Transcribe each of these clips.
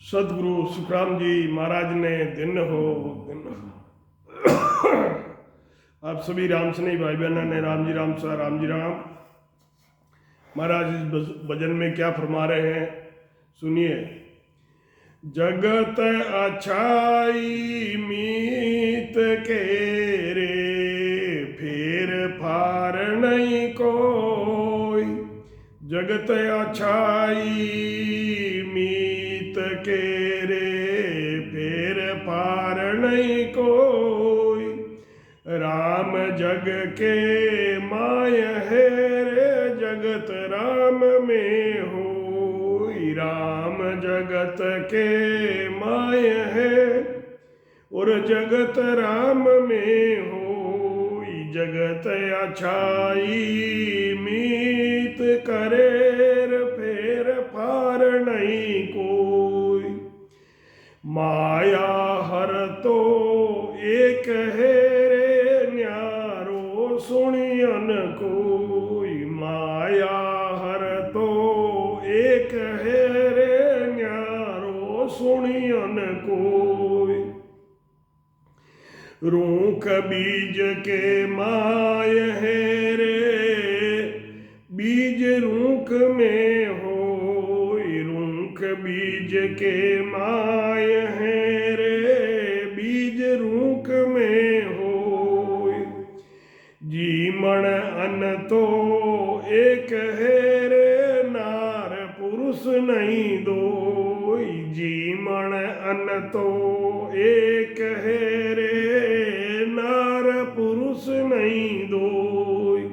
सदगुरु सुखराम जी महाराज ने दिन हो। आप सभी राम स्नेही भाई बहनों ने राम जी राम सा राम जी राम। महाराज इस भजन में क्या फरमा रहे हैं सुनिए। जगत अच्छाई मीत के रे फेर फार नहीं कोई। जगत अच्छाई मीत के रे फेर फार नहीं कोई। राम जग के माय है रे जगत राम में होई। राम जगत के माय है और जगत राम में होई। जगत अच्छाई मीत करे फेर फार नहीं कोई। माया हर तो एक है रे न्यारो सुनियन कोई। माया हर तो एक है रे न्यारो सुनियन कोई। रूख बीज के माय है रे बीज रूख में होई। रूख बीज के माय है रे बीज रूख में होई। जीमण अन तो एक है रे नार पुरुष नहीं दोई। जीमण अन तो एक है रे नार पुरुष नहीं दोई।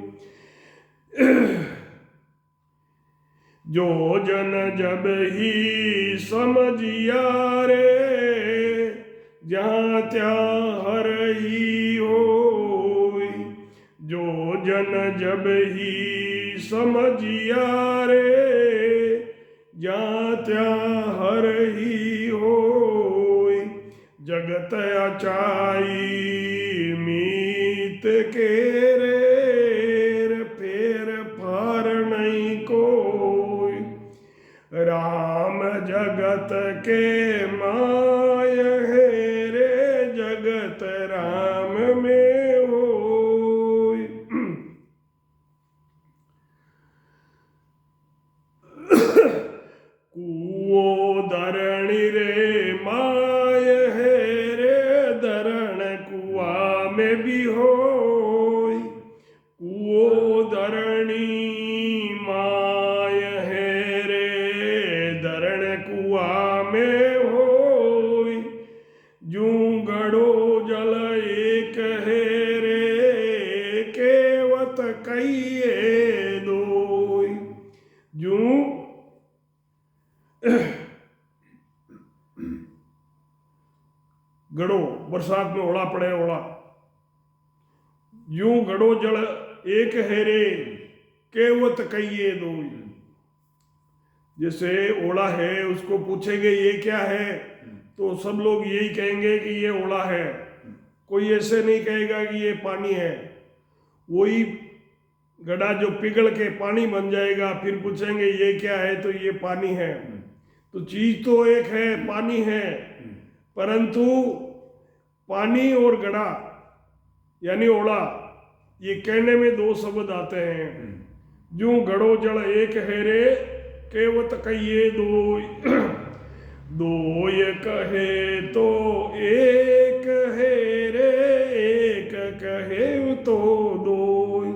जो जन जब ही समझिया रे जहाँ त्यों हर ही होई। जो जन जब ही समझिया रे जहाँ त्यों हर ही होई। जगत अच्छाई मीत के रे फेर फार नहीं कोई। राम जगत के माय है रे जगत राम में होई। कुओ धरणी रे माय है रे धरण कुआ में भी होई। कुओ धरणी माय है रे धरण कुआ में होई। जूं गड़ो जल एक है रे केवत कहिए दोई। जूं गड़ो बरसात में ओला पड़े ओला। यूं गड़ो जल एक है रे केवत कहिए दोई। जैसे ओला है उसको पूछेंगे ये क्या है तो सब लोग यही कहेंगे कि ये ओला है। कोई ऐसे नहीं कहेगा कि ये पानी है। वही गड़ा जो पिघल के पानी बन जाएगा फिर पूछेंगे ये क्या है तो ये पानी है। तो चीज तो एक है पानी है परंतु पानी और गड़ा यानी ओला ये कहने में दो शब्द आते हैं। जूं गड़ो जल एक है रे केवत कहिए दोई। दोय कहे तो एक है रे एक कहे तो दोई।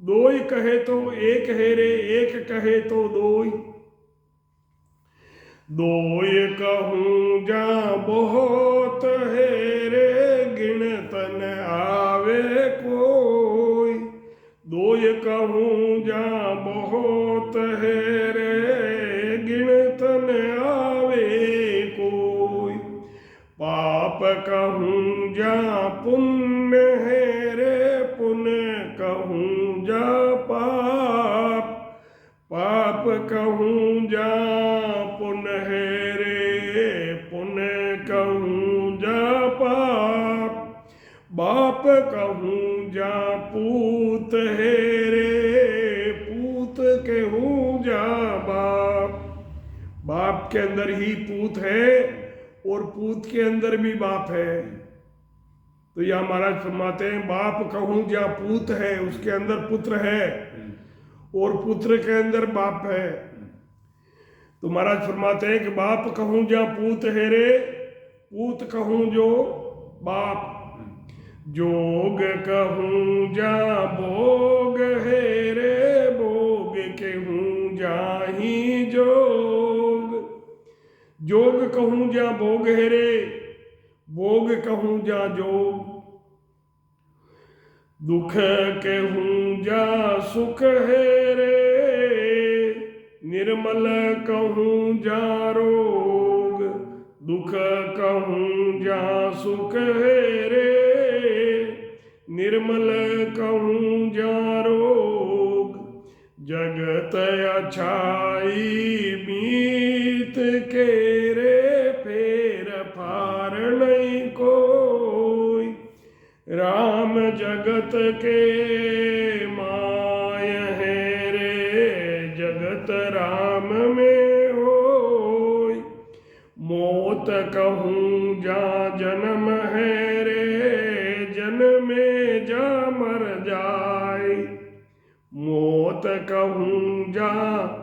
दोय कहे तो एक है रे एक कहे तो दोई। दोय कहूँ जा बहुत है रे गिनत न आवे कोई। दोय कहूँ जा बहुत है रे गिनत न आवे कोई। पाप कहूँ जा पुण्य है रे पुण्य कहूँ जा पाप। पाप कहूँ जा पुण्य है रे पुण्य कहूँ जा पाप। बाप कहूँ जा पूत है रे पूत कहूँ जा बाप। बाप बाप के अंदर ही पूत है और पूत के अंदर भी बाप है। तो यह महाराज फरमाते हैं बाप कहूँ जहाँ पूत है उसके अंदर पुत्र है और पुत्र के अंदर बाप है। तो महाराज फरमाते हैं कि बाप कहूँ जहाँ पूत है रे, पूत कहूँ जो बाप, जोग कहूँ जहाँ भोग है रे, भोग कहूँ जाही जोग। जोग कहूँ जहाँ भोग है रे, भोग कहूँ जहाँ जोग। दुख कहूँ जहाँ सुख है रे, निर्मल कहूँ जहाँ रोग। दुख कहूँ जहाँ सुख है रे, निर्मल कहूँ जहाँ रोग। जगत अच्छाई मीत के रे, फेर फार नहीं कोई। राम जगत के माय है रे, जगत राम में होय। मौत कहूँ जहाँ जन्म है रे, जन्मे जा मर जाए। मौत कहूँ जहाँ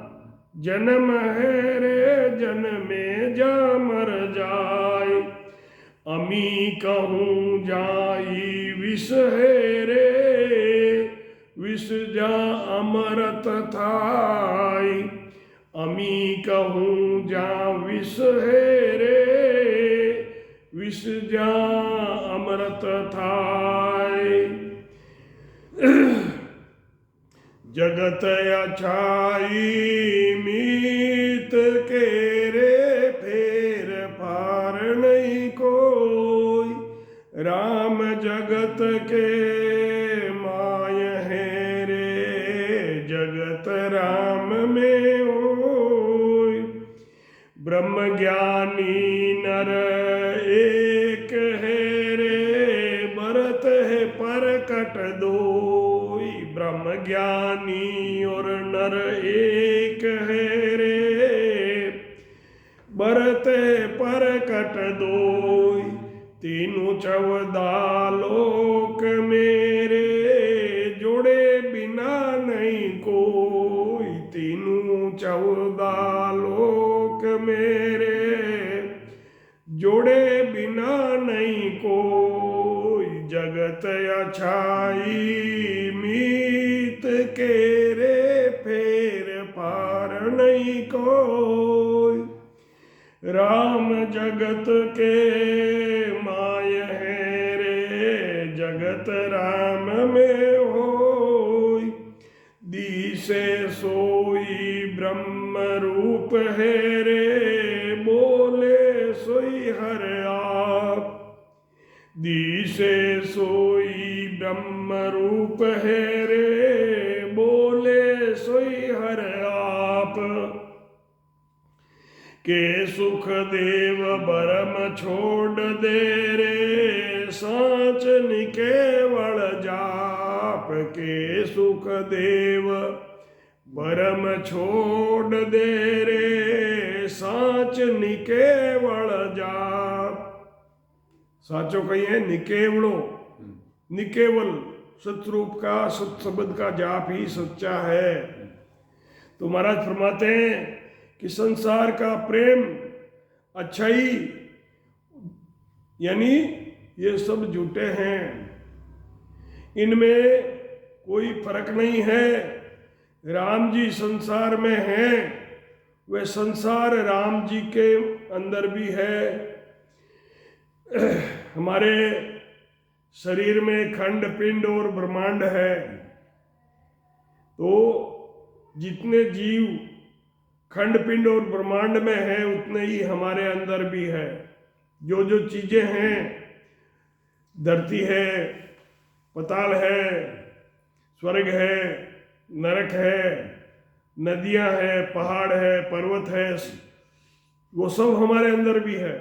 जन्म है रे, जन्मे जा मर जाए। अमी कहूँ जाई विष है रे, विष जा अमृत थाई। अमी कहूँ जा विष है रे, विष जा अमृत थाई। जगत अच्छाई मीत के रे, फेर फार नहीं कोई। राम जगत के माय है रे, जगत राम में होय। ब्रह्म ज्ञानी नर एक है रे, बरत है परकट दोई। ब्रह्म ज्ञानी और नर एक है रे, बरत है परकट दोई। तीनों चौदह लोक मेरे, जोड़े बिना नहीं कोई। तीनों चौदह लोक मेरे, जोड़े बिना नहीं कोई। जगत अच्छाई मीत के रे, फेर फार नहीं कोई। राम जगत के माय है रे, जगत राम में होय। दिसे सोई ब्रह्म रूप है रे, बोले सोई हर आप। दिसे सोई ब्रह्म रूप है रे, बोले सोई हर आप। के सुख देव बरम छोड़ दे रे, साच निकेवल जाप। के सुख देव बरम छोड़ दे रे, साच निकेवल जाप। साचो कहिए निकेवलो, निकेवल सतरूप का सत्शब्द का जाप ही सच्चा है। तो महाराज फरमाते हैं कि संसार का प्रेम, अच्छाई, यानी ये सब झूठे हैं, इनमें कोई फर्क नहीं है। राम जी संसार में हैं, वह संसार राम जी के अंदर भी है। हमारे शरीर में खंड पिंड और ब्रह्मांड है, तो जितने जीव खंड पिंड और ब्रह्मांड में है उतने ही हमारे अंदर भी है। जो जो चीजें हैं, धरती है, पताल है, स्वर्ग है, नरक है, नदियां है, पहाड़ है, पर्वत है, वो सब हमारे अंदर भी है।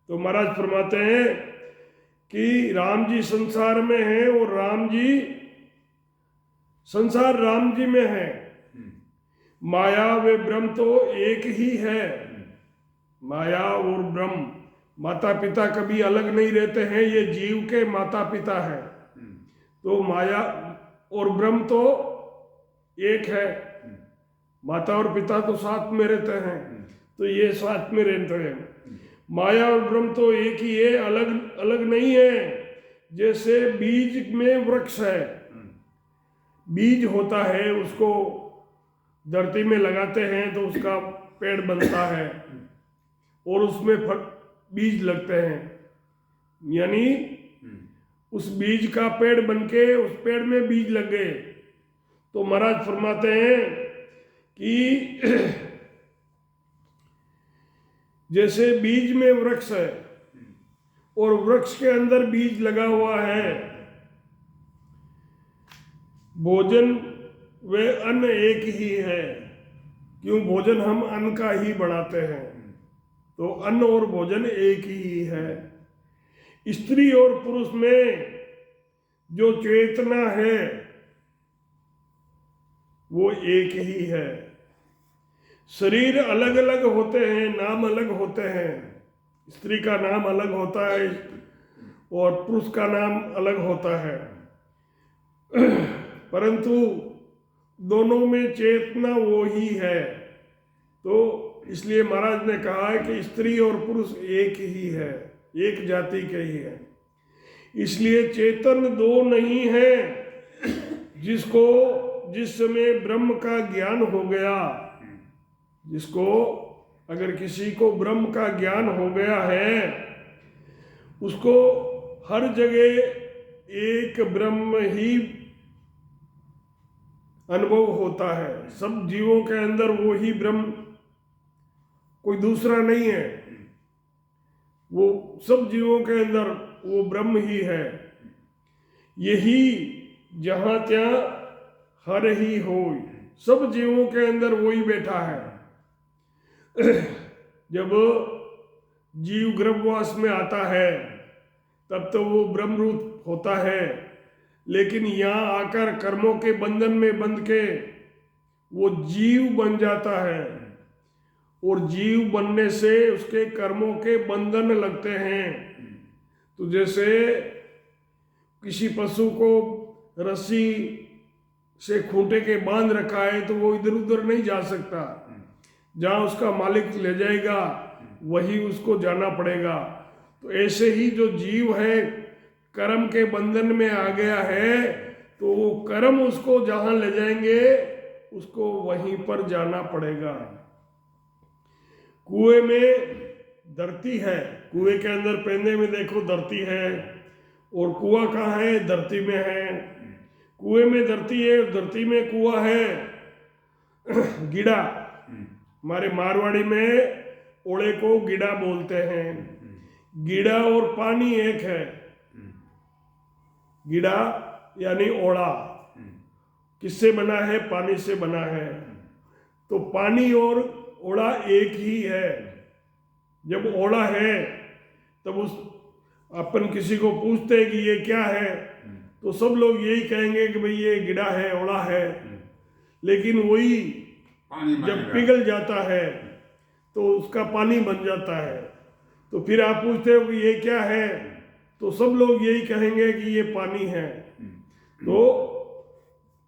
तो महाराज फरमाते हैं कि राम जी संसार में हैं और राम जी संसार राम जी में है। माया व ब्रह्म तो एक ही है। माया और ब्रह्म, माता पिता कभी अलग नहीं रहते हैं, ये जीव के माता पिता है। तो माया और ब्रह्म तो एक है, माता और पिता तो साथ में रहते हैं, तो ये साथ में रहते हैं। माया और ब्रह्म तो एक ही है, अलग अलग नहीं है। जैसे बीज में वृक्ष है, बीज होता है, उसको धरती में लगाते हैं तो उसका पेड़ बनता है और उसमें बीज लगते हैं, यानी उस बीज का पेड़ बनके उस पेड़ में बीज लग गए। तो महाराज फरमाते हैं कि जैसे बीज में वृक्ष है और वृक्ष के अंदर बीज लगा हुआ है, भोजन व अन्न एक ही है। क्यों? भोजन हम अन्न का ही बनाते हैं, तो अन्न और भोजन एक ही है। स्त्री और पुरुष में जो चेतना है वो एक ही है। शरीर अलग अलग होते हैं, नाम अलग होते हैं। स्त्री का नाम अलग होता है और पुरुष का नाम अलग होता है, परंतु दोनों में चेतना वो ही है। तो इसलिए महाराज ने कहा है कि स्त्री और पुरुष एक ही है, एक जाति के ही है। इसलिए चेतन दो नहीं है। जिसको जिस समय ब्रह्म का ज्ञान हो गया, जिसको अगर किसी को ब्रह्म का ज्ञान हो गया है, उसको हर जगह एक ब्रह्म ही अनुभव होता है। सब जीवों के अंदर वो ही ब्रह्म, कोई दूसरा नहीं है। वो सब जीवों के अंदर वो ब्रह्म ही है। यही जहाँ त्यों हर ही हो, सब जीवों के अंदर वही बैठा है। जब जीव गर्भवास में आता है तब तो वो ब्रह्म रूप होता है, लेकिन यहाँ आकर कर्मों के बंधन में बंध के वो जीव बन जाता है, और जीव बनने से उसके कर्मों के बंधन लगते हैं। तो जैसे किसी पशु को रस्सी से खूंटे के बांध रखा है तो वो इधर उधर नहीं जा सकता, जहाँ उसका मालिक ले जाएगा वही उसको जाना पड़ेगा। तो ऐसे ही जो जीव है कर्म के बंधन में आ गया है, तो वो कर्म उसको जहाँ ले जाएंगे उसको वहीं पर जाना पड़ेगा। कुएं में धरती है, कुएं के अंदर पेंदे में देखो धरती है, और कुआं कहाँ है? धरती में है। कुएं में धरती है, धरती में कुआं है। गिड़ा, हमारे मारवाड़ी में ओड़े को गिड़ा बोलते हैं। गिड़ा और पानी एक है। गिड़ा यानी ओड़ा किससे बना है? पानी से बना है। तो पानी और ओड़ा एक ही है। जब ओड़ा है तब उस अपन किसी को पूछते हैं कि ये क्या है, तो सब लोग यही कहेंगे कि भाई ये गिड़ा है, ओड़ा है। लेकिन वही जब पिघल जाता है तो उसका पानी बन जाता है। तो फिर आप पूछते हो कि ये क्या है, तो सब लोग यही कहेंगे कि ये पानी है। तो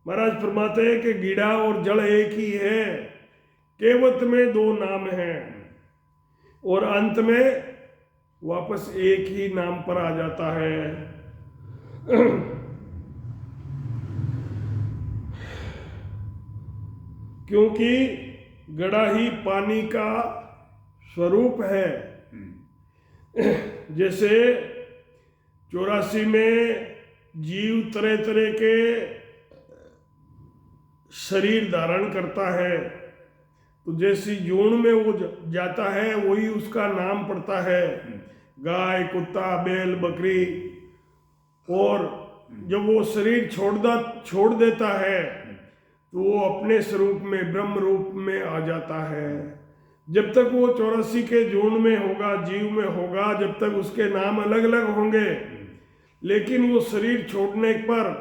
महाराज फरमाते हैं कि गिड़ा और जड़ एक ही है, केवट में दो नाम हैं, और अंत में वापस एक ही नाम पर आ जाता है। क्योंकि गड़ा ही पानी का स्वरूप है। जैसे 84 में जीव तरह तरह के शरीर धारण करता है, तो जैसी जून में वो जाता है वही उसका नाम पड़ता है। गाय, कुत्ता, बैल, बकरी। और जब वो शरीर छोड़ देता है तो वो अपने स्वरूप में ब्रह्म रूप में आ जाता है। जब तक वो 84 के जून में होगा, जीव में होगा, जब तक उसके नाम अलग अलग होंगे। लेकिन वो शरीर छोड़ने पर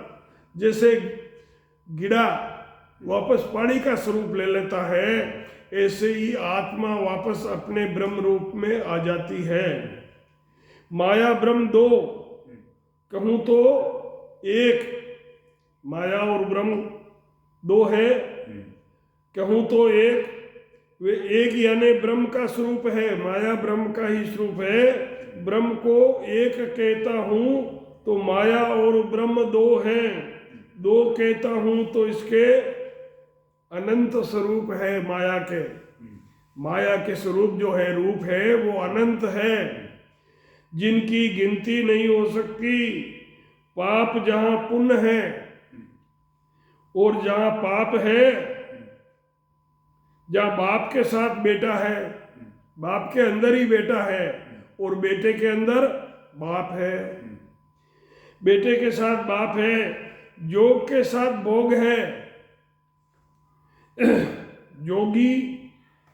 जैसे गिड़ा वापस पानी का स्वरूप ले लेता है, ऐसे ही आत्मा वापस अपने ब्रह्म रूप में आ जाती है। माया ब्रह्म दो कहूं तो एक, माया और ब्रह्म दो है कहूं तो एक, वे एक यानी ब्रह्म का स्वरूप है, माया ब्रह्म का ही स्वरूप है। ब्रह्म को एक कहता हूं तो माया और ब्रह्म दो हैं, दो कहता हूं तो इसके अनंत स्वरूप है। माया के स्वरूप जो है, रूप है, वो अनंत है, जिनकी गिनती नहीं हो सकती। पाप जहां पुण्य है और जहां पाप है, जहां बाप के साथ बेटा है, बाप के अंदर ही बेटा है और बेटे के अंदर बाप है, बेटे के साथ बाप है, योग के साथ भोग है। योगी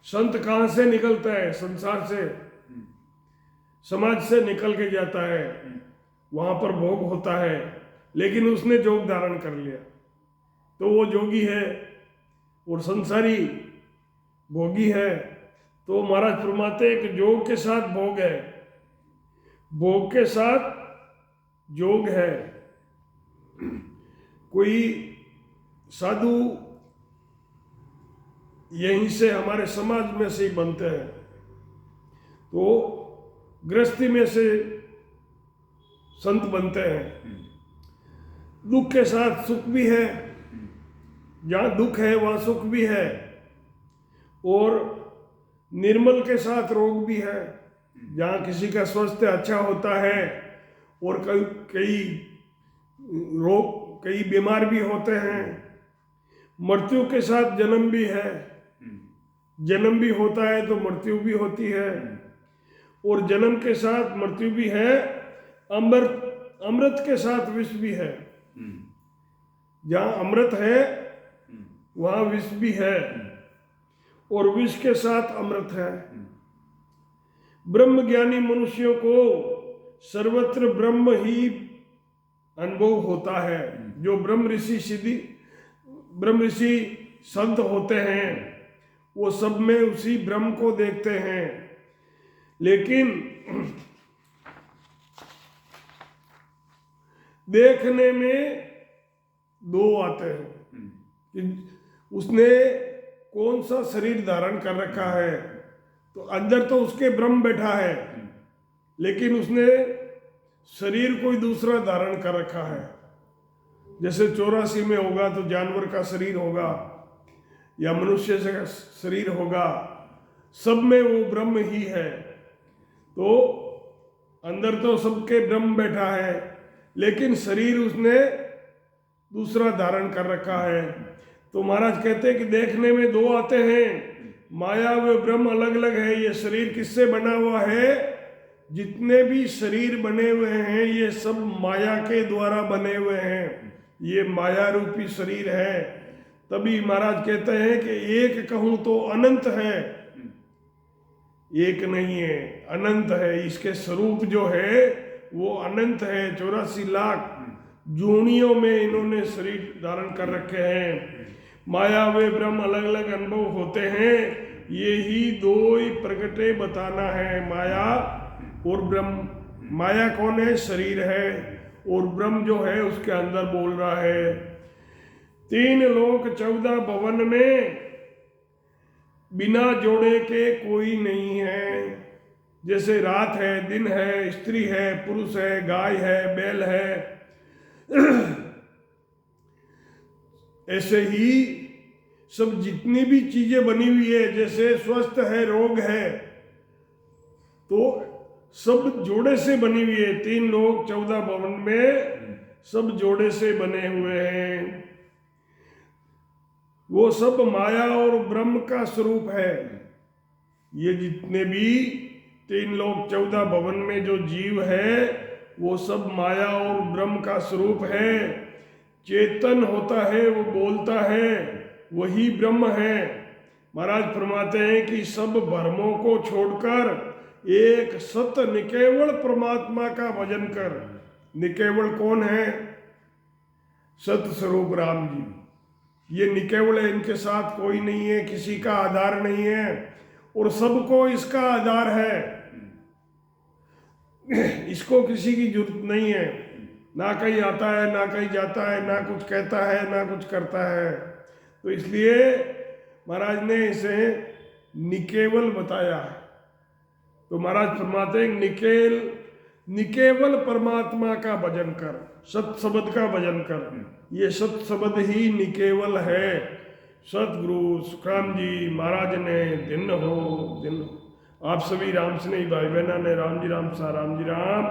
संत कहां से निकलता है? संसार से, समाज से निकल के जाता है, वहां पर भोग होता है, लेकिन उसने जोग धारण कर लिया तो वो जोगी है और संसारी भोगी है। तो महाराज फरमाते हैं कि जोग के साथ भोग है, भोग के साथ जोग है। कोई साधु यहीं से हमारे समाज में से ही बनते हैं, तो गृहस्थी में से संत बनते हैं। दुख के साथ सुख भी है, जहाँ दुख है वहाँ सुख भी है, और निर्मल के साथ रोग भी है, जहाँ किसी का स्वास्थ्य अच्छा होता है और कई रोग, कई बीमार भी होते हैं। मृत्यु के साथ जन्म भी है, जन्म भी होता है तो मृत्यु भी होती है, और जन्म के साथ मृत्यु भी है। अमृत के साथ विष भी है, जहाँ अमृत है वहाँ विष भी है, और विष के साथ अमृत है। ब्रह्म ज्ञानी मनुष्यों को सर्वत्र ब्रह्म ही अनुभव होता है। जो ब्रह्म ऋषि संत होते हैं वो सब में उसी ब्रह्म को देखते हैं, लेकिन देखने में दो आते हैं कि उसने कौन सा शरीर धारण कर रखा है। तो अंदर तो उसके ब्रह्म बैठा है, लेकिन उसने शरीर कोई दूसरा धारण कर रखा है। जैसे 84 में होगा तो जानवर का शरीर होगा या मनुष्य का शरीर होगा, सब में वो ब्रह्म ही है। तो अंदर तो सबके ब्रह्म बैठा है, लेकिन शरीर उसने दूसरा धारण कर रखा है। तो महाराज कहते हैं कि देखने में दो आते हैं, माया व ब्रह्म अलग अलग है। ये शरीर किससे बना हुआ है? जितने भी शरीर बने हुए हैं ये सब माया के द्वारा बने हुए हैं, ये माया रूपी शरीर है। तभी महाराज कहते हैं कि एक कहूं तो अनंत है, एक नहीं है, अनंत है। इसके स्वरूप जो है वो अनंत है। 84 लाख जूनियों में इन्होंने शरीर धारण कर रखे हैं। माया व ब्रह्म अलग अलग अनुभव होते हैं, ये ही दो ही प्रगटे बताना है, माया और ब्रह्म। माया कौन है? शरीर है, और ब्रह्म जो है उसके अंदर बोल रहा है। 3 लोक 14 भवन में बिना जोड़े के कोई नहीं है। जैसे रात है, दिन है, स्त्री है, पुरुष है, गाय है, बैल है, ऐसे ही सब जितनी भी चीजें बनी हुई है, जैसे स्वस्थ है, रोग है, तो सब जोड़े से बनी हुई है। 3 लोक 14 भवन में सब जोड़े से बने हुए हैं। वो सब माया और ब्रह्म का स्वरूप है। ये जितने भी 3 लोक 14 भवन में जो जीव है वो सब माया और ब्रह्म का स्वरूप है। चेतन होता है, वो बोलता है, वही ब्रह्म है। महाराज फरमाते हैं कि सब भ्रमों को छोड़कर एक सत निकेवल परमात्मा का भजन कर। निकेवल कौन है? सत स्वरूप राम जी। ये निकेवल है, इनके साथ कोई नहीं है, किसी का आधार नहीं है और सबको इसका आधार है। इसको किसी की जरूरत नहीं है, ना कहीं आता है ना कहीं जाता है, ना कुछ कहता है ना कुछ करता है। तो इसलिए महाराज ने इसे निकेवल बताया। तो महाराज फरमाते हैं निकेवल परमात्मा का भजन कर, सत शब्द का भजन कर। ये सत शब्द ही निकेवल है। सतगुरु सुखराम जी महाराज ने दिन हो। आप सभी राम स्नेही भाई बहना ने राम जी राम सा राम जी राम।